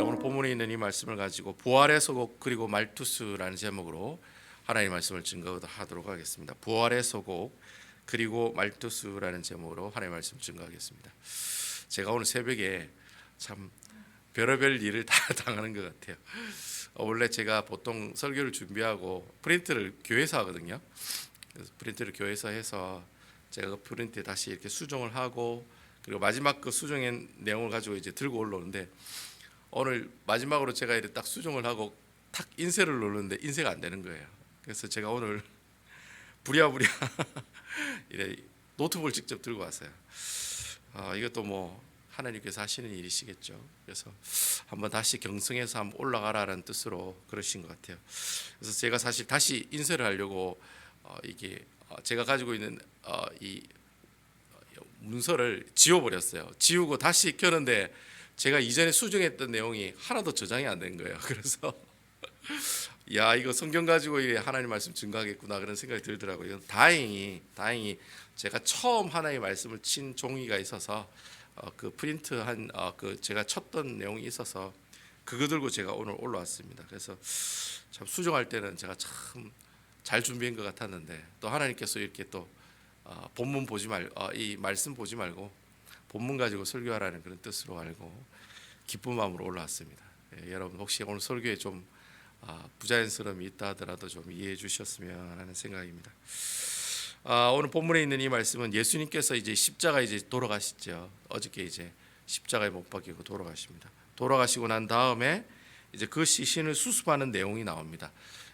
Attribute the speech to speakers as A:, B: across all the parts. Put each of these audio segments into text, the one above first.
A: 오늘 본문에 있는 이 말씀을 가지고 부활의 소곡 그리고 말투스라는 제목으로 하나님의 말씀을 증거하도록 하겠습니다. 부활의 소곡 그리고 말투스라는 제목으로 하나님의 말씀 증거하겠습니다. 제가 오늘 새벽에 참 별의별 일을 다 당하는 것 같아요. 원래 제가 보통 설교를 준비하고 프린트를 교회에서 하거든요. 그래서 프린트를 교회에서 해서 제가 그 프린트에 다시 이렇게 수정을 하고 그리고 마지막 그 수정의 내용을 가지고 이제 들고 올라오는데 오늘 마지막으로 제가 이렇게 딱 수정을 하고 탁 인쇄를 누르는데 인쇄가 안 되는 거예요. 그래서 제가 오늘 부랴부랴 이래 노트북을 직접 들고 왔어요. 이것도 뭐 하나님께서 하시는 일이시겠죠. 그래서 한번 다시 경성해서 한번 올라가라는 뜻으로 그러신 것 같아요. 그래서 제가 사실 다시 인쇄를 하려고 이게 제가 가지고 있는 이 문서를 지워버렸어요. 지우고 다시 켜는데 제가 이전에 수정했던 내용이 하나도 저장이 안 된 거예요. 그래서 야, 이거 성경 가지고 하나님 말씀 증거하겠구나 그런 생각이 들더라고요. 다행히 제가 처음 하나님의 말씀을 친 종이가 있어서 그 프린트한 그 제가 쳤던 내용이 있어서 그거 들고 제가 오늘 올라왔습니다. 그래서 참 수정할 때는 제가 참 잘 준비한 것 같았는데 또 하나님께서 이렇게 또 본문 보지 말고 이 말씀 보지 말고 본문 가지고 설교하라는 그런 뜻으로 알고 기쁜 마음으로 올라왔습니다. 여러분 혹시 오늘 설교에 좀 부자연스러움이 있다 하더라도 좀 이해해 주셨으면 하는 생각입니다. 오늘 본문에 있는 이 말씀은 예수님께서 이제 십자가 이제 돌아가시죠. 어저께 이제 십자가에 못 박히고 돌아가십니다. 돌아가시고 난 다음에 이제 그 시신을 수습하는 내용이 나옵니다.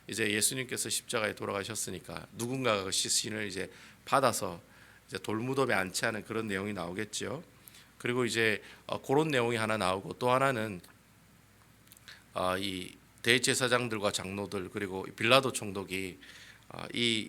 A: 이제 예수님께서 십자가에 돌아가셨으니까 누군가가 그 시신을 이제 받아서 이제 돌무덤에 안치하는 그런 내용이 나오겠죠. 그리고 이제 그런 내용이 하나 나오고 또 하나는 이 대제사장들과 장로들 그리고 빌라도 총독이 이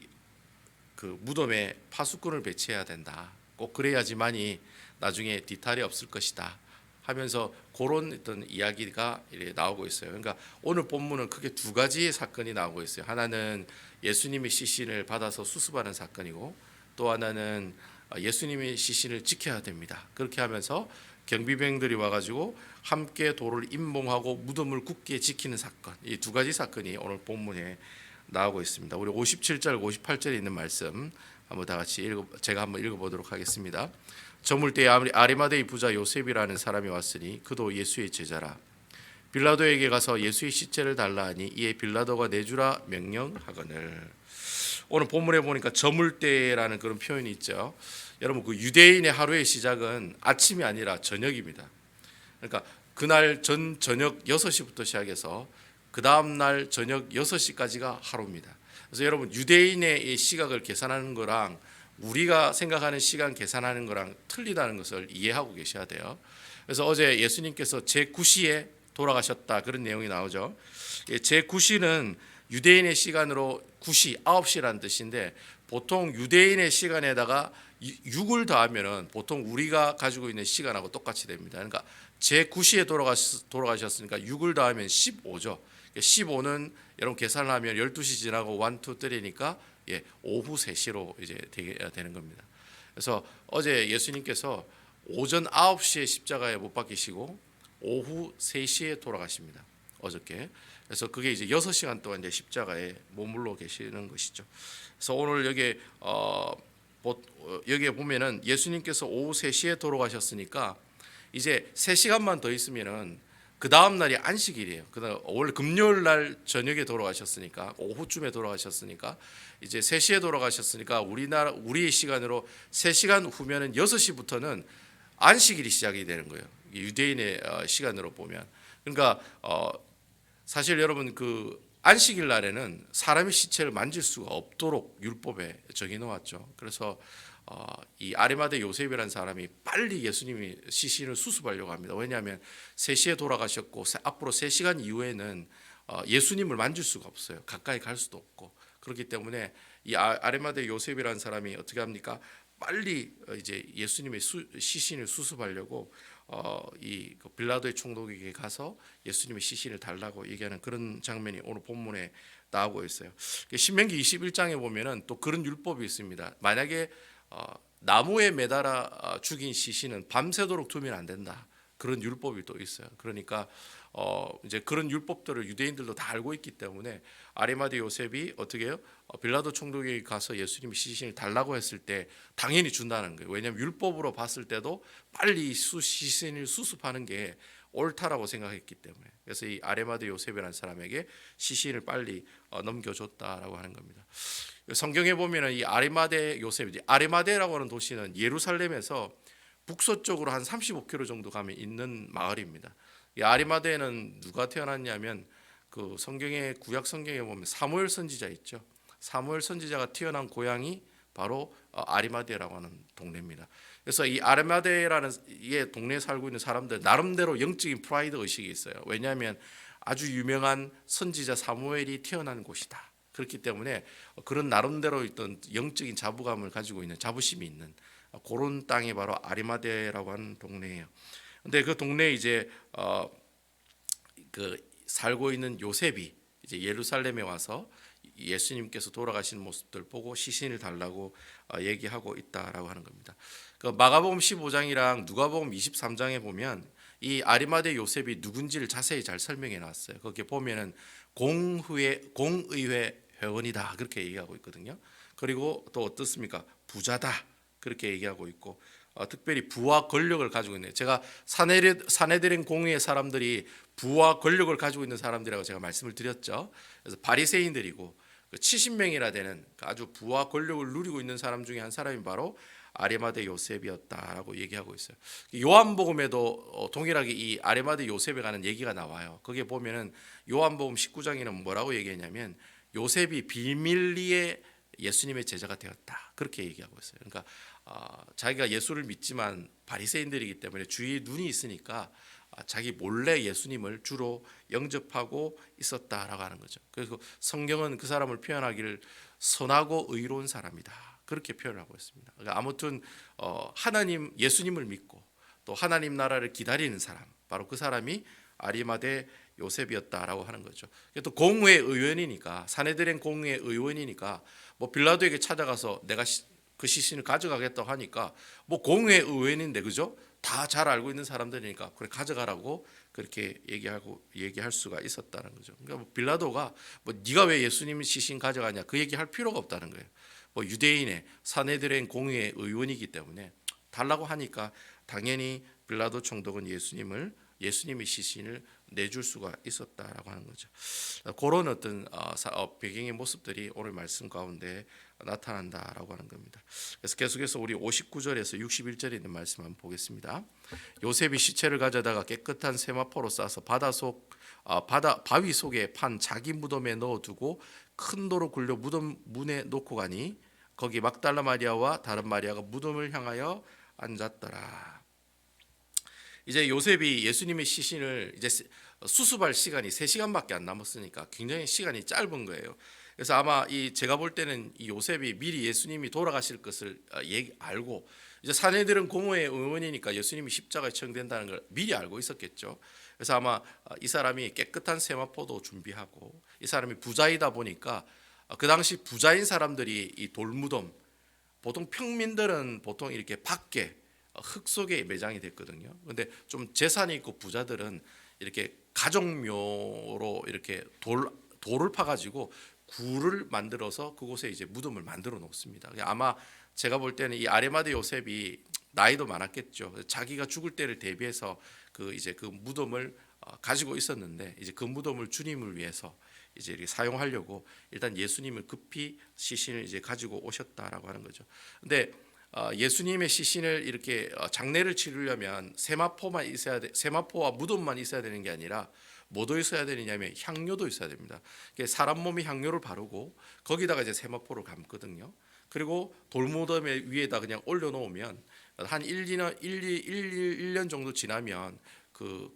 A: 그 무덤에 파수꾼을 배치해야 된다. 꼭 그래야지만이 나중에 뒤탈이 없을 것이다. 하면서 그런 어떤 이야기가 나오고 있어요. 그러니까 오늘 본문은 크게 두 가지의 사건이 나오고 있어요. 하나는 예수님의 시신을 받아서 수습하는 사건이고 또 하나는 예수님의 시신을 지켜야 됩니다. 그렇게 하면서 경비병들이 와가지고 함께 돌을 임봉하고 무덤을 굳게 지키는 사건, 이 두 가지 사건이 오늘 본문에 나오고 있습니다. 우리 57절, 58절에 있는 말씀 한번 다 같이 제가 한번 읽어보도록 하겠습니다. 저물 때에 아리마대의 부자 요셉이라는 사람이 왔으니 그도 예수의 제자라. 빌라도에게 가서 예수의 시체를 달라 하니 이에 빌라도가 내주라 명령하거늘. 오늘 본문에 보니까 저물 때라는 그런 표현이 있죠. 여러분 그 유대인의 하루의 시작은 아침이 아니라 저녁입니다. 그러니까 그날 저녁 6시부터 시작해서 그 다음 날 저녁 6시까지가 하루입니다. 그래서 여러분 유대인의 시각을 계산하는 거랑 우리가 생각하는 시간 계산하는 거랑 틀리다는 것을 이해하고 계셔야 돼요. 그래서 어제 예수님께서 제9시에 돌아가셨다 그런 내용이 나오죠. 제9시는 유대인의 시간으로 9시, 9시라는 뜻인데 보통 유대인의 시간에다가 6을 더하면은 보통 우리가 가지고 있는 시간하고 똑같이 됩니다. 그러니까 제9시에 돌아가셨으니까 6을 더하면 15죠. 15는 여러분 계산을 하면 12시 지나고 1, 2, 3니까 오후 3시로 이제 되는 겁니다. 그래서 어제 예수님께서 오전 9시에 십자가에 못 박히시고 오후 3시에 돌아가십니다. 어저께. 그래서 그게 이제 6시간 동안 이제 십자가에 머물러 계시는 것이죠. 그래서 오늘 여기에 보면은 예수님께서 오후 3시에 돌아가셨으니까 이제 3시간만 더 있으면은 그 다음 날이 안식일이에요. 그다음 원래 금요일 날 저녁에 돌아가셨으니까 오후쯤에 돌아가셨으니까 이제 3시에 돌아가셨으니까 우리의 시간으로 3시간 후면은 6시부터는 안식일이 시작이 되는 거예요. 유대인의 시간으로 보면. 그러니까 사실 여러분 그 안식일 날에는 사람의 시체를 만질 수가 없도록 율법에 정해 놓았죠. 그래서 이 아리마대 요셉이라는 사람이 빨리 예수님이 시신을 수습하려고 합니다. 왜냐하면 3시에 돌아가셨고 앞으로 3시간 이후에는 예수님을 만질 수가 없어요. 가까이 갈 수도 없고 그렇기 때문에 이 아리마대 요셉이라는 사람이 어떻게 합니까? 빨리 이제 예수님의 시신을 수습하려고 이 빌라도의 총독에게 가서 예수님의 시신을 달라고 얘기하는 그런 장면이 오늘 본문에 나오고 있어요. 신명기 21장에 보면은 또 그런 율법이 있습니다. 만약에 나무에 매달아 죽인 시신은 밤새도록 두면 안 된다. 그런 율법이 또 있어요. 그러니까 이제 그런 율법들을 유대인들도 다 알고 있기 때문에 아리마대 요셉이 어떻게 해요? 빌라도 총독에게 가서 예수님이 시신을 달라고 했을 때 당연히 준다는 거예요. 왜냐하면 율법으로 봤을 때도 빨리 시신을 수습하는 게 옳다라고 생각했기 때문에. 그래서 이 아리마대 요셉이라는 사람에게 시신을 빨리 넘겨줬다라고 하는 겁니다. 성경에 보면은 이 아리마대 요셉, 아리마대라고 하는 도시는 예루살렘에서 북서쪽으로 한 35km 정도 가면 있는 마을입니다. 이 아리마대에는 누가 태어났냐면 그 성경의 구약 성경에 보면 사무엘 선지자 있죠. 사무엘 선지자가 태어난 고향이 바로 아리마대라고 하는 동네입니다. 그래서 이 아리마대라는 이 동네에 살고 있는 사람들 나름대로 영적인 프라이드 의식이 있어요. 왜냐하면 아주 유명한 선지자 사무엘이 태어난 곳이다. 그렇기 때문에 그런 나름대로 있던 영적인 자부감을 가지고 있는 자부심이 있는 그런 땅이 바로 아리마대라고 하는 동네예요. 근데 그 동네에 이제 그 살고 있는 요셉이 이제 예루살렘에 와서 예수님께서 돌아가신 모습들 보고 시신을 달라고 얘기하고 있다라고 하는 겁니다. 그 마가복음 15장이랑 누가복음 23장에 보면 이 아리마대 요셉이 누군지를 자세히 잘 설명해 놨어요. 거기에 보면은 공의회 회원이다 그렇게 얘기하고 있거든요. 그리고 또 어떻습니까? 부자다 그렇게 얘기하고 있고 특별히 부와 권력을 가지고 있네요. 제가 사내들인 공의의 사람들이 부와 권력을 가지고 있는 사람들이라고 제가 말씀을 드렸죠. 그래서 바리새인들이고 70명이나 되는 아주 부와 권력을 누리고 있는 사람 중에 한 사람이 바로 아리마대 요셉이었다라고 얘기하고 있어요. 요한복음에도 동일하게 이 아리마대 요셉에 관한 얘기가 나와요. 거기에 보면은 요한복음 19장에는 뭐라고 얘기했냐면 요셉이 비밀리에 예수님의 제자가 되었다 그렇게 얘기하고 있어요. 그러니까 자기가 예수를 믿지만 바리새인들이기 때문에 주위에 눈이 있으니까 자기 몰래 예수님을 주로 영접하고 있었다라고 하는 거죠. 그래서 성경은 그 사람을 표현하기를 선하고 의로운 사람이다 그렇게 표현하고 있습니다. 그러니까 아무튼 하나님 예수님을 믿고 또 하나님 나라를 기다리는 사람 바로 그 사람이 아리마대 요셉이었다라고 하는 거죠. 또 공회 의원이니까 사내들인 공회 의원이니까 뭐 빌라도에게 찾아가서 내가 그 시신을 가져가겠다고 하니까 뭐 공회 의원인데 그죠? 다 잘 알고 있는 사람들이니까 그래 가져가라고 그렇게 얘기할 수가 있었다는 거죠. 그러니까 뭐 빌라도가 뭐 네가 왜 예수님 시신 가져가냐 그 얘기할 필요가 없다는 거예요. 뭐 유대인의 사내들인 공회 의원이기 때문에 달라고 하니까 당연히 빌라도 총독은 예수님의 시신을 내줄 수가 있었다라고 하는 거죠. 그런 어떤 배경의 모습들이 오늘 말씀 가운데 나타난다라고 하는 겁니다. 그래서 계속해서 우리 59절에서 61절에 있는 말씀 한번 보겠습니다. 요셉이 시체를 가져다가 깨끗한 세마포로 싸서 바위 속에 판 자기 무덤에 넣어두고 큰 돌을 굴려 무덤 문에 놓고 가니 거기 막달라 마리아와 다른 마리아가 무덤을 향하여 앉았더라. 이제 요셉이 예수님의 시신을 이제 수습할 시간이 3시간밖에 안 남았으니까 굉장히 시간이 짧은 거예요. 그래서 아마 제가 볼 때는 이 요셉이 미리 예수님이 돌아가실 것을 알고 이제 사내들은 공회의 의원이니까 예수님이 십자가에 처형된다는 걸 미리 알고 있었겠죠. 그래서 아마 이 사람이 깨끗한 세마포도 준비하고 이 사람이 부자이다 보니까 그 당시 부자인 사람들이 이 돌무덤 보통 평민들은 보통 이렇게 밖에 흙 속에 매장이 됐거든요. 근데 좀 재산이 있고 부자들은 이렇게 가족묘로 이렇게 돌을 파가지고 굴을 만들어서 그곳에 이제 무덤을 만들어 놓습니다. 아마 제가 볼 때는 이 아리마대 요셉이 나이도 많았겠죠. 자기가 죽을 때를 대비해서 그 무덤을 가지고 있었는데 이제 그 무덤을 주님을 위해서 이제 이렇게 사용하려고 일단 예수님을 급히 시신을 이제 가지고 오셨다라고 하는 거죠. 근데 예수님의 시신을 이렇게 장례를 치르려면 세마포와 무덤만 있어야 되는 게 아니라 뭐도 있어야 되느냐면 향료도 있어야 됩니다. 사람 몸이 향료를 바르고 거기다가 이제 세마포를 감거든요. 그리고 돌무덤 위에다 그냥 올려놓으면 한 1년 정도 지나면 그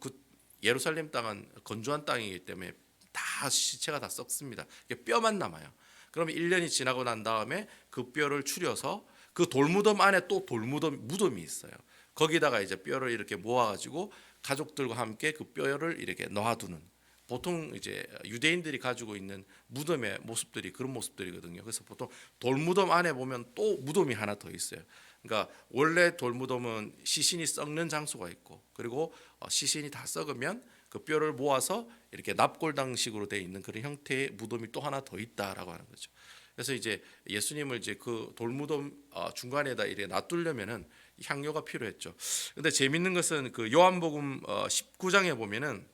A: 예루살렘 땅은 건조한 땅이기 때문에 다 시체가 다 썩습니다. 뼈만 남아요. 그러면 1년이 지나고 난 다음에 그 뼈를 추려서 그 돌무덤 안에 또 무덤이 있어요. 거기다가 이제 뼈를 이렇게 모아가지고 가족들과 함께 그 뼈를 이렇게 넣어두는 보통 이제 유대인들이 가지고 있는 무덤의 모습들이 그런 모습들이거든요. 그래서 보통 돌무덤 안에 보면 또 무덤이 하나 더 있어요. 그러니까 원래 돌무덤은 시신이 썩는 장소가 있고, 그리고 시신이 다 썩으면 그 뼈를 모아서 이렇게 납골당식으로 되어 있는 그런 형태의 무덤이 또 하나 더 있다라고 하는 거죠. 그래서 이제 예수님을 이제 그 돌무덤 중간에다 이렇게 놔두려면은 향료가 필요했죠. 근데 재밌는 것은 그 요한복음 19장에 보면은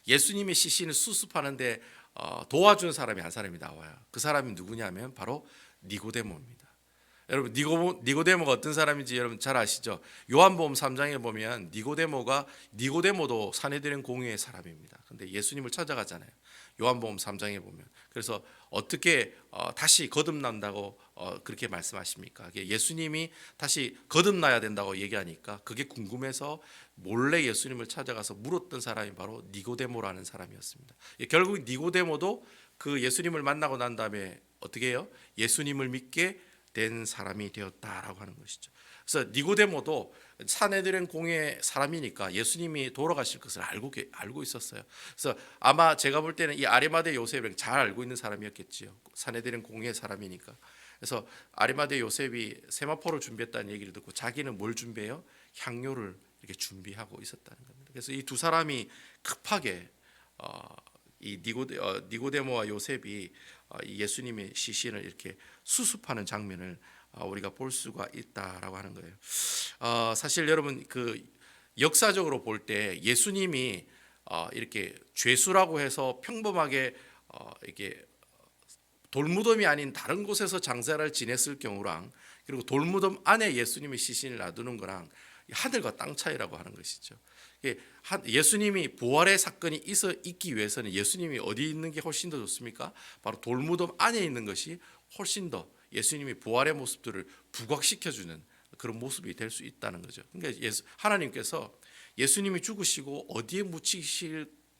A: 예수님의 시신을 수습하는데 도와준 사람이 한 사람이 나와요. 그 사람이 누구냐면 바로 니고데모입니다. 여러분 니고데모가 어떤 사람인지 여러분 잘 아시죠? 요한복음 3장에 보면 니고데모도 산헤드린 공회의 사람입니다. 근데 예수님을 찾아가잖아요. 요한복음 3장에 보면. 그래서 어떻게 다시 거듭난다고 그렇게 말씀하십니까? 예수님이 다시 거듭나야 된다고 얘기하니까 그게 궁금해서 몰래 예수님을 찾아가서 물었던 사람이 바로 니고데모라는 사람이었습니다. 결국 니고데모도 그 예수님을 만나고 난 다음에 어떻게 해요? 예수님을 믿게 된 사람이 되었다라고 하는 것이죠. 그래서 니고데모도 산헤드린 공회 사람이니까 예수님이 돌아가실 것을 알고 있었어요. 그래서 아마 제가 볼 때는 이 아리마대 요셉을 잘 알고 있는 사람이었겠지요. 산헤드린 공회 사람이니까. 그래서 아리마대 요셉이 세마포를 준비했다는 얘기를 듣고 자기는 뭘 준비해요? 향료를 이렇게 준비하고 있었다는 겁니다. 그래서 이 두 사람이 급하게 이 니고데모와 요셉이 이 예수님의 시신을 이렇게 수습하는 장면을 우리가 볼 수가 있다라고 하는 거예요. 사실 여러분 그 역사적으로 볼 때 예수님이 이렇게 죄수라고 해서 평범하게 이렇게 돌무덤이 아닌 다른 곳에서 장사를 지냈을 경우랑, 그리고 돌무덤 안에 예수님의 시신을 놔두는 거랑 하늘과 땅 차이라고 하는 것이죠. 예수님이 부활의 사건이 있기 위해서는 예수님이 어디 있는 게 훨씬 더 좋습니까? 바로 돌무덤 안에 있는 것이 훨씬 더 예수님이 부활의 모습들을 부각시켜주는 그런 모습이 될 수 있다는 거죠. 그러니까 하나님께서 예수님이 죽으시고 어디에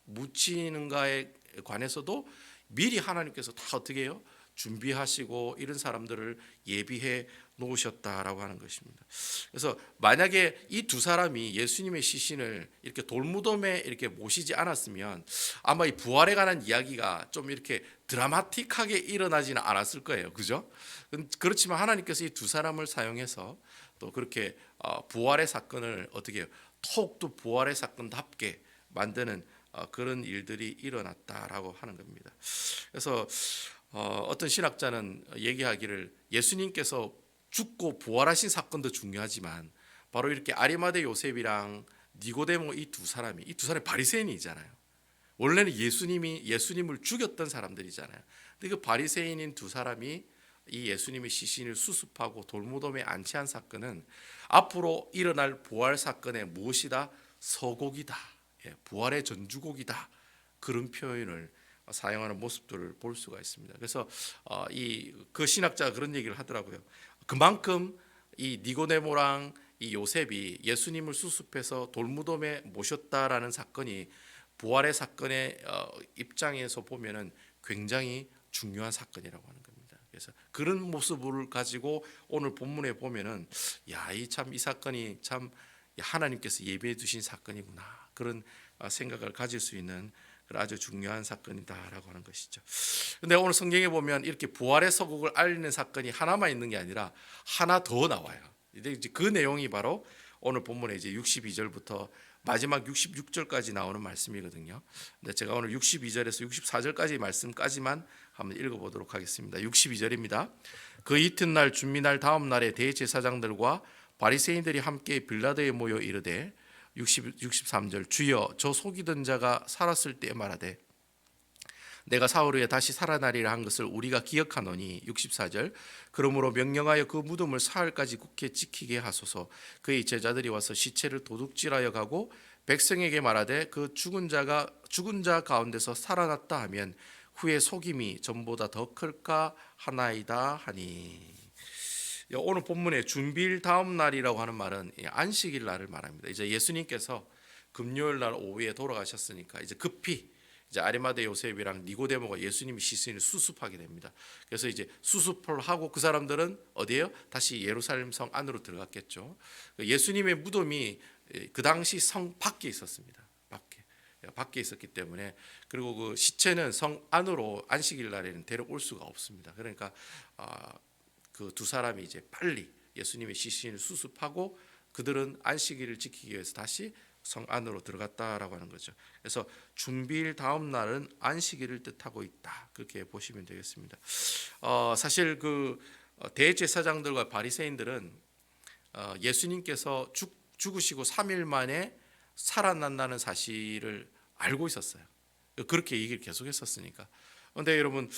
A: 묻히는가에 관해서도 미리 하나님께서 다 어떻게 해요? 준비하시고 이런 사람들을 예비해 놓으셨다라고 하는 것입니다. 그래서 만약에 이 두 사람이 예수님의 시신을 이렇게 돌무덤에 이렇게 모시지 않았으면 아마 이 부활에 관한 이야기가 좀 이렇게 드라마틱하게 일어나지는 않았을 거예요. 그죠? 그렇지만 하나님께서 이 두 사람을 사용해서 또 그렇게 부활의 사건을 어떻게 해요? 더욱더 부활의 사건답게 만드는 그런 일들이 일어났다라고 하는 겁니다. 그래서 어떤 신학자는 얘기하기를 예수님께서 죽고 부활하신 사건도 중요하지만 바로 이렇게 아리마대 요셉이랑 니고데모 이 두 사람이 바리새인이잖아요. 원래는 예수님을 죽였던 사람들이잖아요. 근데 그 바리새인인 두 사람이 이 예수님의 시신을 수습하고 돌무덤에 안치한 사건은 앞으로 일어날 부활 사건의 무엇이다? 서곡이다. 부활의 전주곡이다. 그런 표현을 사용하는 모습들을 볼 수가 있습니다. 그래서 그 신학자가 그런 얘기를 하더라고요. 그만큼 이 니고데모랑 이 요셉이 예수님을 수습해서 돌무덤에 모셨다라는 사건이 부활의 사건의 입장에서 보면은 굉장히 중요한 사건이라고 하는 겁니다. 그래서 그런 모습을 가지고 오늘 본문에 보면은 이 사건이 참 하나님께서 예비해 두신 사건이구나, 그런 생각을 가질 수 있는 그런 아주 중요한 사건이다라고 하는 것이죠. 근데 오늘 성경에 보면 이렇게 부활의 서곡을 알리는 사건이 하나만 있는 게 아니라 하나 더 나와요. 이제 그 내용이 바로 오늘 본문에 이제 62절부터 마지막 66절까지 나오는 말씀이거든요. 근데 제가 오늘 62절에서 64절까지 말씀까지만 한번 읽어보도록 하겠습니다. 62절입니다. 그 이튿날 준비날 다음 날에 대제사장들과 바리새인들이 함께 빌라도에 모여 이르되 63절 주여 저 속이던 자가 살았을 때 말하되 내가 사흘 후에 다시 살아나리라 한 것을 우리가 기억하노니 64절 그러므로 명령하여 그 무덤을 사흘까지 굳게 지키게 하소서. 그의 제자들이 와서 시체를 도둑질하여 가고 백성에게 말하되 그 죽은 자 가운데서 살아났다 하면 후에 속임이 전보다 더 클까 하나이다 하니. 오늘 본문의 준비일 다음 날이라고 하는 말은 안식일 날을 말합니다. 이제 예수님께서 금요일 날 오후에 돌아가셨으니까 이제 급히 이제 아리마대 요셉이랑 니고데모가 예수님의 시신을 수습하게 됩니다. 그래서 이제 수습을 하고 그 사람들은 어디에요? 다시 예루살렘 성 안으로 들어갔겠죠. 예수님의 무덤이 그 당시 성 밖에 있었습니다. 밖에 있었기 때문에, 그리고 그 시체는 성 안으로 안식일 날에는 데려올 수가 없습니다. 그러니까 그 두 사람이 이제 빨리 예수님의 시신을 수습하고 그들은 안식일을 지키기 위해서 다시 성 안으로 들어갔다라고 하는 거죠. 그래서 준비일 다음 날은 안식일을 뜻하고 있다. 그렇게 보시면 되겠습니다. 사실 그 대제사장들과 바리새인들은 예수님께서 죽으시고 3일 만에 살아난다는 사실을 알고 있었어요. 그렇게 얘기를 계속했었으니까. 그런데 여러분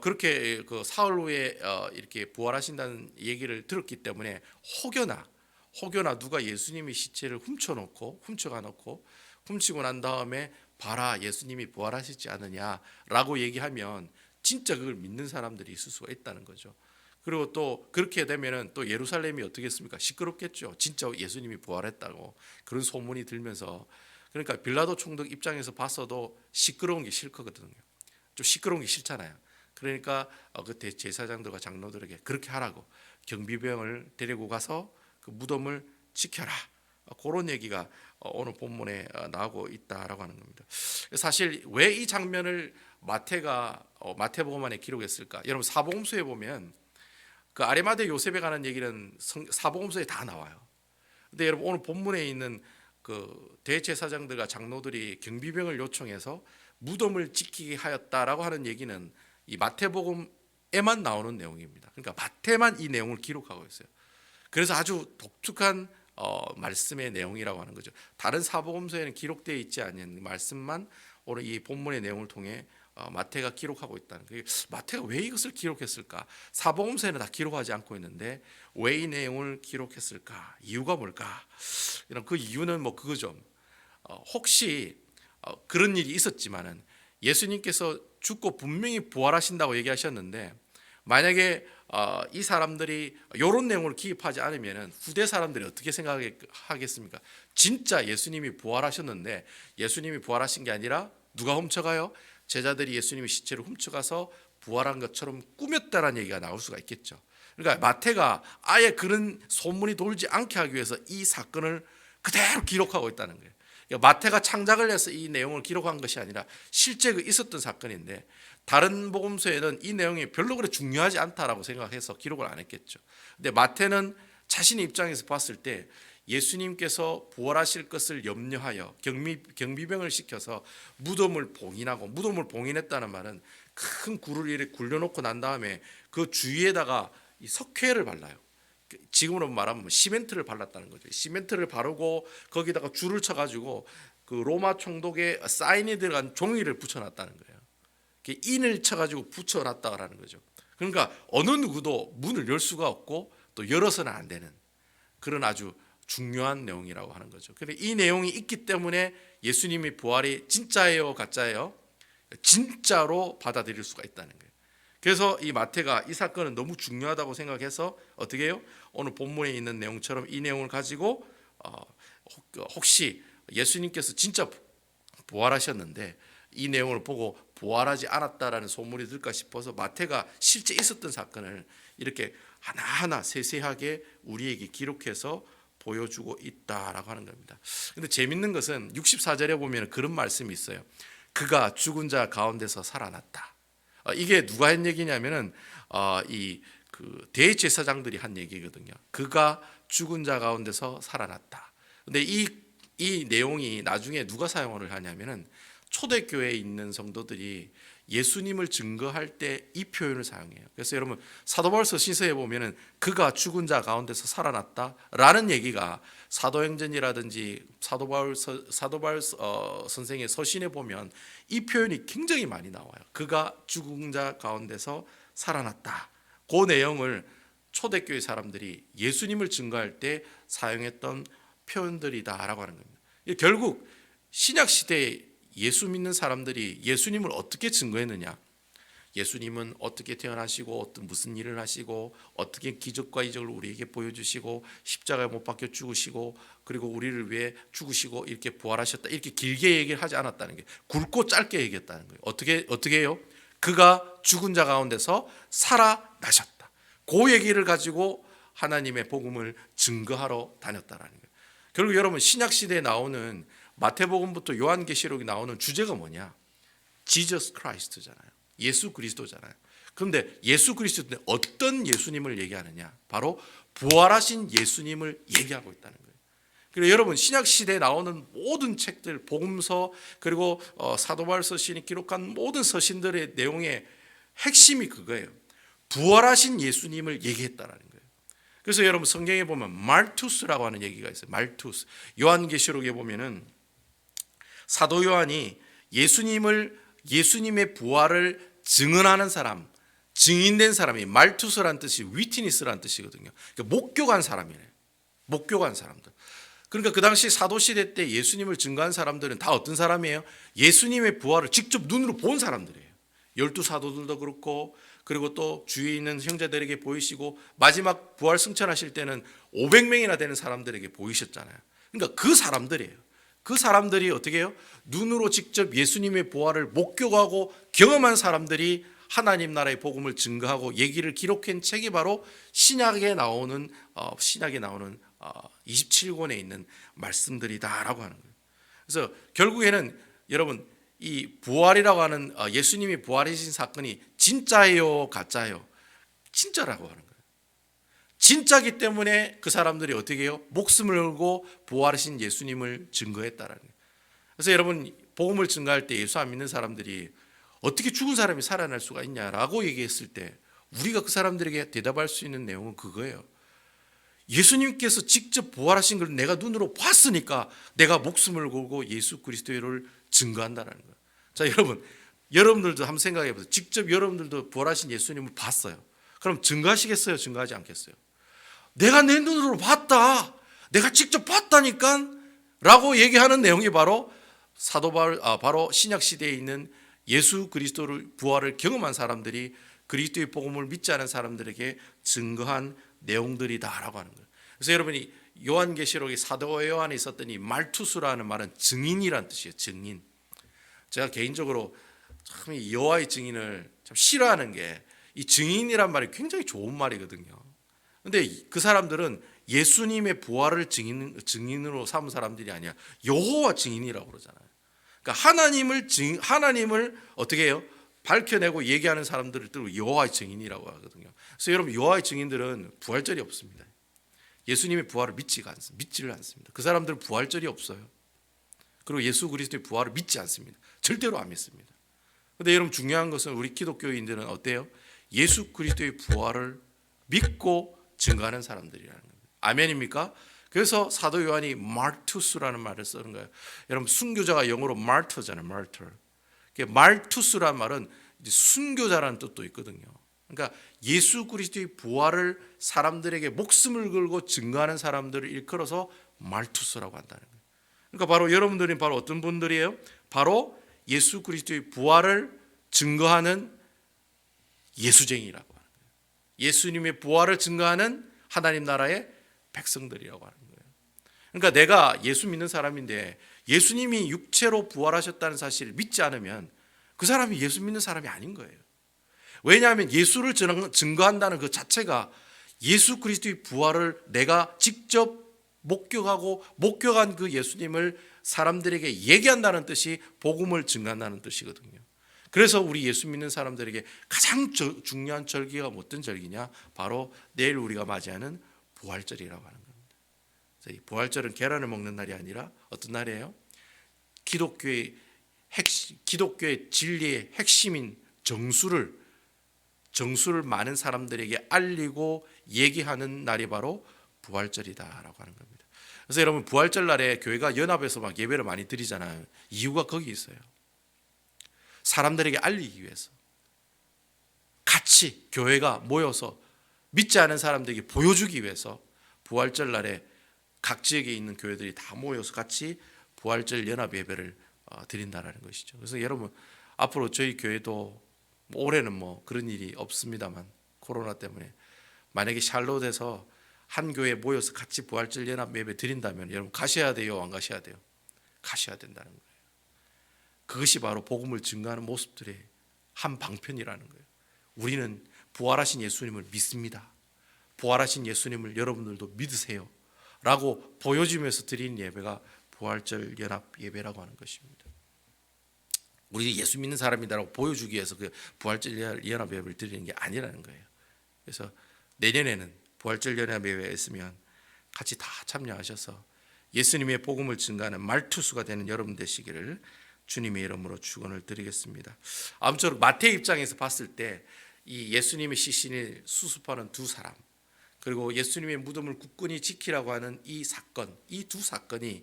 A: 그렇게 그 사흘 후에 이렇게 부활하신다는 얘기를 들었기 때문에 혹여나 누가 예수님의 시체를 훔쳐가 놓고 훔치고 난 다음에 봐라 예수님이 부활하시지 않느냐라고 얘기하면 진짜 그걸 믿는 사람들이 있을 수가 있다는 거죠. 그리고 또 그렇게 되면은 또 예루살렘이 어떻겠습니까? 시끄럽겠죠. 진짜 예수님이 부활했다고 그런 소문이 들면서. 그러니까 빌라도 총독 입장에서 봤어도 시끄러운 게 싫거든요. 좀 시끄러운 게 싫잖아요. 그러니까 그 제사장들과 장로들에게 그렇게 하라고 경비병을 데리고 가서 그 무덤을 지켜라. 그런 얘기가 오늘 본문에 나오고 있다라고 하는 겁니다. 사실 왜 이 장면을 마태복음 안에 기록했을까? 여러분 사복음서에 보면 그 아리마대 요셉에 관한 얘기는 사복음서에 다 나와요. 근데 여러분 오늘 본문에 있는 그 대제사장들과 장로들이 경비병을 요청해서 무덤을 지키게 하였다라고 하는 얘기는 이 마태복음에만 나오는 내용입니다. 그러니까 마태만 이 내용을 기록하고 있어요. 그래서 아주 독특한 말씀의 내용이라고 하는 거죠. 다른 사복음서에는 기록되어 있지 않은 말씀만 오늘 이 본문의 내용을 통해 마태가 기록하고 있다는 거예요. 마태가 왜 이것을 기록했을까? 사복음서에는 다 기록하지 않고 있는데 왜 이 내용을 기록했을까? 이유가 뭘까? 이런 그 이유는 뭐 그거죠. 혹시 그런 일이 있었지만은 예수님께서 죽고 분명히 부활하신다고 얘기하셨는데 만약에 이 사람들이 이런 내용을 기입하지 않으면 후대 사람들이 어떻게 생각하겠습니까? 진짜 예수님이 부활하셨는데 예수님이 부활하신 게 아니라 누가 훔쳐가요? 제자들이 예수님의 시체를 훔쳐가서 부활한 것처럼 꾸몄다라는 얘기가 나올 수가 있겠죠. 그러니까 마태가 아예 그런 소문이 돌지 않게 하기 위해서 이 사건을 그대로 기록하고 있다는 거예요. 그러니까 마태가 창작을 해서 이 내용을 기록한 것이 아니라 실제 그 있었던 사건인데 다른 복음서에는 이 내용이 별로 그렇게 중요하지 않다라고 생각해서 기록을 안 했겠죠. 근데 마태는 자신의 입장에서 봤을 때 예수님께서 부활하실 것을 염려하여 경비병을 시켜서 무덤을 봉인했다는 말은 큰 굴을 이렇게 굴려놓고 난 다음에 그 주위에다가 이 석회를 발라요. 지금으로 말하면 시멘트를 발랐다는 거죠. 시멘트를 바르고 거기다가 줄을 쳐가지고 그 로마 총독의 사인이 들어간 종이를 붙여놨다는 거예요. 인을 쳐가지고 붙여놨다라는 거죠. 그러니까 어느 누구도 문을 열 수가 없고 또 열어서는 안 되는 그런 아주 중요한 내용이라고 하는 거죠. 그런데 이 내용이 있기 때문에 예수님의 부활이 진짜예요, 가짜예요? 진짜로 받아들일 수가 있다는 거예요. 그래서 이 마태가 이 사건은 너무 중요하다고 생각해서 어떻게 해요? 오늘 본문에 있는 내용처럼 이 내용을 가지고 혹시 예수님께서 진짜 부활하셨는데 이 내용을 보고 부활하지 않았다라는 소문이 들까 싶어서 마태가 실제 있었던 사건을 이렇게 하나하나 세세하게 우리에게 기록해서 보여주고 있다라고 하는 겁니다. 근데 재밌는 것은 64절에 보면 그런 말씀이 있어요. 그가 죽은 자 가운데서 살아났다. 이게 누가 한 얘기냐면은 이 그 대제사장들이 한 얘기거든요. 그가 죽은 자 가운데서 살아났다. 근데 이 내용이 나중에 누가 사용을 하냐면은 초대교회에 있는 성도들이 예수님을 증거할 때 이 표현을 사용해요. 그래서 여러분 사도바울서 신서에 보면은 그가 죽은 자 가운데서 살아났다라는 얘기가 사도행전이라든지 사도바울 선생의 서신에 보면 이 표현이 굉장히 많이 나와요. 그가 죽은 자 가운데서 살아났다. 그 내용을 초대교회 사람들이 예수님을 증거할 때 사용했던 표현들이다라고 하는 겁니다. 결국 신약 시대에 예수 믿는 사람들이 예수님을 어떻게 증거했느냐? 예수님은 어떻게 태어나시고 어떤 무슨 일을 하시고 어떻게 기적과 이적을 우리에게 보여주시고 십자가에 못 박혀 죽으시고 그리고 우리를 위해 죽으시고 이렇게 부활하셨다 이렇게 길게 얘기를 하지 않았다는 게 굵고 짧게 얘기했다는 거예요. 어떻게 해요? 그가 죽은 자 가운데서 살아나셨다. 그 얘기를 가지고 하나님의 복음을 증거하러 다녔다라는 거예요. 결국 여러분 신약 시대에 나오는 마태복음부터 요한계시록이 나오는 주제가 뭐냐? 지저스 크라이스트잖아요. 예수 그리스도잖아요. 그런데 예수 그리스도는 어떤 예수님을 얘기하느냐? 바로 부활하신 예수님을 얘기하고 있다는 거예요. 그리고 여러분 신약 시대에 나오는 모든 책들, 복음서 그리고 사도 바울 서신이 기록한 모든 서신들의 내용의 핵심이 그거예요. 부활하신 예수님을 얘기했다라는 거예요. 그래서 여러분 성경에 보면 말투스라고 하는 얘기가 있어요. 말투스. 요한계시록에 보면은 사도 요한이 예수님의 부활을 증언하는 사람, 증인된 사람이 말투스란 뜻이 위트니스란 뜻이거든요. 그러니까 목격한 사람이래. 목격한 사람들. 그러니까 그 당시 사도 시대 때 예수님을 증거한 사람들은 다 어떤 사람이에요? 예수님의 부활을 직접 눈으로 본 사람들이에요. 12사도들도 그렇고 그리고 또 주위에 있는 형제들에게 보이시고 마지막 부활 승천하실 때는 500명이나 되는 사람들에게 보이셨잖아요. 그러니까 그 사람들이에요. 그 사람들이 어떻게 해요? 눈으로 직접 예수님의 부활을 목격하고 경험한 사람들이 하나님 나라의 복음을 증거하고 얘기를 기록한 책이 바로 신약에 나오는 27권에 있는 말씀들이다라고 하는 거예요. 그래서 결국에는 여러분 이 부활이라고 하는 예수님이 부활하신 사건이 진짜예요, 가짜예요? 진짜라고 하는 거예요. 진짜기 때문에 그 사람들이 어떻게 해요? 목숨을 걸고 부활하신 예수님을 증거했다라는 거예요. 그래서 여러분 복음을 증거할 때 예수 안 믿는 사람들이 어떻게 죽은 사람이 살아날 수가 있냐라고 얘기했을 때 우리가 그 사람들에게 대답할 수 있는 내용은 그거예요. 예수님께서 직접 부활하신 걸 내가 눈으로 봤으니까 내가 목숨을 걸고 예수 그리스도를 증거한다는 거예요. 자, 여러분들도 한번 생각해 보세요. 직접 여러분들도 부활하신 예수님을 봤어요. 그럼 증거하시겠어요? 증거하지 않겠어요? 내가 내 눈으로 봤다. 내가 직접 봤다니까 라고 얘기하는 내용이 바로 사도 바울, 바로 신약 시대에 있는 예수 그리스도를 부활을 경험한 사람들이 그리스도의 복음을 믿지 않은 사람들에게 증거한 내용들이다라고 하는 거예요. 그래서 여러분이 요한계시록의 사도 요한에 있었던 이 말투스라는 말은 증인이란 뜻이에요. 증인. 제가 개인적으로 참 이 여호와의 증인을 참 싫어하는 게 이 증인이란 말이 굉장히 좋은 말이거든요. 근데 그 사람들은 예수님의 부활을 증인으로 삼은 사람들이 아니야. 여호와 증인이라고 그러잖아요. 그러니까 하나님을 어떻게 해요? 밝혀내고 얘기하는 사람들을 또 여호와의 증인이라고 하거든요. 그래서 여러분 여호와의 증인들은 부활절이 없습니다. 예수님의 부활을 믿지를 않습니다. 그 사람들은 부활절이 없어요. 그리고 예수 그리스도의 부활을 믿지 않습니다. 절대로 안 믿습니다. 그런데 여러분 중요한 것은 우리 기독교인들은 어때요? 예수 그리스도의 부활을 믿고 증거하는 사람들이라는 겁니다. 아멘입니까? 그래서 사도 요한이 마르투스라는 말을 쓰는 거예요. 여러분 순교자가 영어로 마르터잖아요. 마르터. 말투스란 말은 순교자라는 뜻도 있거든요. 그러니까 예수 그리스도의 부활을 사람들에게 목숨을 걸고 증거하는 사람들을 일컬어서 말투스라고 한다는 거예요. 그러니까 바로 여러분들이 바로 어떤 분들이에요? 바로 예수 그리스도의 부활을 증거하는 예수쟁이라고 하는 거예요. 예수님의 부활을 증거하는 하나님 나라의 백성들이라고 하는 거예요. 그러니까 내가 예수 믿는 사람인데 예수님이 육체로 부활하셨다는 사실을 믿지 않으면 그 사람이 예수 믿는 사람이 아닌 거예요. 왜냐하면 예수를 증거한다는 그 자체가 예수 그리스도의 부활을 내가 직접 목격한 그 예수님을 사람들에게 얘기한다는 뜻이 복음을 증거한다는 뜻이거든요. 그래서 우리 예수 믿는 사람들에게 가장 중요한 절기가 어떤 절기냐? 바로 내일 우리가 맞이하는 부활절이라고 하는 겁니다. 이 부활절은 계란을 먹는 날이 아니라 어떤 날이에요? 기독교의 진리의 핵심인 정수를 많은 사람들에게 알리고 얘기하는 날이 바로 부활절이다라고 하는 겁니다. 그래서 여러분 부활절 날에 교회가 연합해서 막 예배를 많이 드리잖아요. 이유가 거기 있어요. 사람들에게 알리기 위해서 같이 교회가 모여서 믿지 않은 사람들에게 보여주기 위해서 부활절 날에 각 지역에 있는 교회들이 다 모여서 같이 부활절 연합 예배를 드린다라는 것이죠. 그래서 여러분 앞으로 저희 교회도 올해는 그런 일이 없습니다만 코로나 때문에 만약에 샬롯에서 한 교회 모여서 같이 부활절 연합 예배 드린다면 여러분 가셔야 돼요, 안 가셔야 돼요? 가셔야 된다는 거예요. 그것이 바로 복음을 증거하는 모습들의 한 방편이라는 거예요. 우리는 부활하신 예수님을 믿습니다. 부활하신 예수님을 여러분들도 믿으세요 라고 보여주면서 드리는 예배가 부활절 연합 예배라고 하는 것입니다. 우리 예수 믿는 사람이다라고 보여주기 위해서 그 부활절 연합 예배를 드리는 게 아니라는 거예요. 그래서 내년에는 부활절 연합회에 있으면 같이 다 참여하셔서 예수님의 복음을 증거하는 말투수가 되는 여러분 되시기를 주님의 이름으로 축원을 드리겠습니다. 아무쪼록 마태 입장에서 봤을 때 이 예수님의 시신을 수습하는 두 사람, 그리고 예수님의 무덤을 굳건히 지키라고 하는 이 사건, 이 두 사건이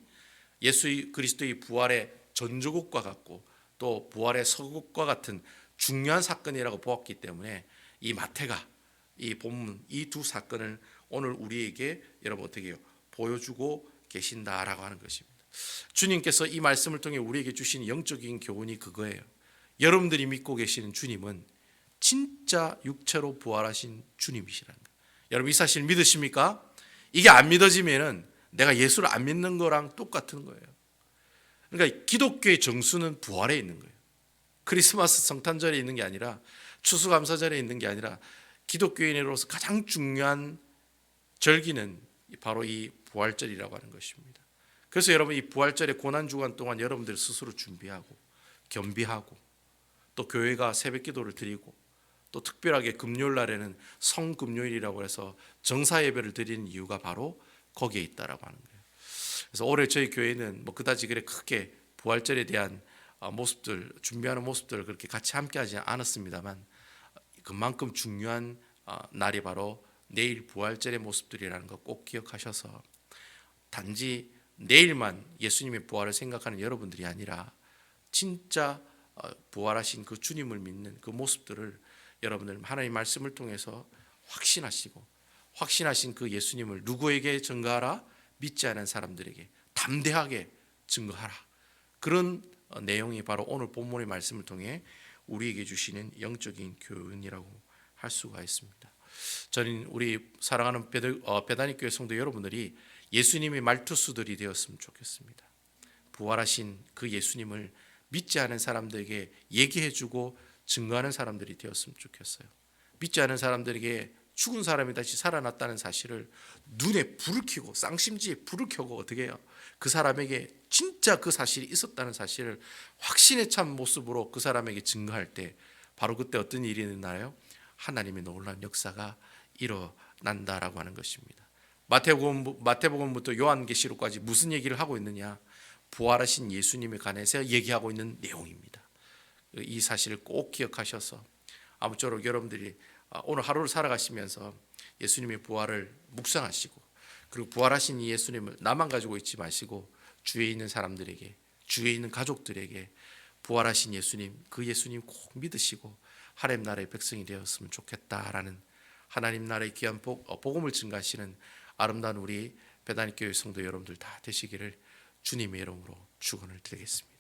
A: 예수 그리스도의 부활의 전조국과 같고 또 부활의 서국과 같은 중요한 사건이라고 보았기 때문에 이 마태가 이 본문 이 두 사건을 오늘 우리에게 여러분 어떻게 해요? 보여주고 계신다라고 하는 것입니다. 주님께서 이 말씀을 통해 우리에게 주신 영적인 교훈이 그거예요. 여러분들이 믿고 계시는 주님은 진짜 육체로 부활하신 주님이시라는 거예요. 여러분 이 사실 믿으십니까? 이게 안 믿어지면은 내가 예수를 안 믿는 거랑 똑같은 거예요. 그러니까 기독교의 정수는 부활에 있는 거예요. 크리스마스 성탄절에 있는 게 아니라 추수감사절에 있는 게 아니라 기독교인으로서 가장 중요한 절기는 바로 이 부활절이라고 하는 것입니다. 그래서 여러분 이 부활절의 고난주간 동안 여러분들 스스로 준비하고 겸비하고 또 교회가 새벽기도를 드리고 또 특별하게 금요일 날에는 성금요일이라고 해서 정사 예배를 드리는 이유가 바로 거기에 있다라고 하는 거예요. 그래서 올해 저희 교회는 뭐 그다지 그래 크게 부활절에 대한 모습들 준비하는 모습들을 그렇게 같이 함께하지 않았습니다만 그만큼 중요한 날이 바로 내일 부활절의 모습들이라는 거 꼭 기억하셔서 단지 내일만 예수님의 부활을 생각하는 여러분들이 아니라 진짜 부활하신 그 주님을 믿는 그 모습들을 여러분들 하나님의 말씀을 통해서 확신하신 그 예수님을 누구에게 증거하라? 믿지 않은 사람들에게 담대하게 증거하라. 그런 내용이 바로 오늘 본문의 말씀을 통해 우리에게 주시는 영적인 교훈이라고 할 수가 있습니다. 저는 우리 사랑하는 베다닉교회 성도 여러분들이 예수님의 말투수들이 되었으면 좋겠습니다. 부활하신 그 예수님을 믿지 않은 사람들에게 얘기해주고 증거하는 사람들이 되었으면 좋겠어요. 믿지 않은 사람들에게 죽은 사람이 다시 살아났다는 사실을 눈에 불을 켜고 쌍심지에 불을 켜고 어떻게 해요? 그 사람에게 진짜 그 사실이 있었다는 사실을 확신에 찬 모습으로 그 사람에게 증거할 때 바로 그때 어떤 일이 일어나요? 하나님의 놀라운 역사가 일어난다라고 하는 것입니다. 마태복음부터 요한계시록까지 무슨 얘기를 하고 있느냐? 부활하신 예수님에 관해서 얘기하고 있는 내용입니다. 이 사실을 꼭 기억하셔서 아무쪼록 여러분들이 오늘 하루를 살아가시면서 예수님의 부활을 묵상하시고 그리고 부활하신 이 예수님을 나만 가지고 있지 마시고 주위에 있는 사람들에게 주위에 있는 가족들에게 부활하신 예수님 그 예수님 꼭 믿으시고 하나님 나라의 백성이 되었으면 좋겠다라는 하나님 나라의 귀한 복음을 증가하시는 아름다운 우리 베다닉 교회 성도 여러분들 다 되시기를 주님의 이름으로 축원을 드리겠습니다.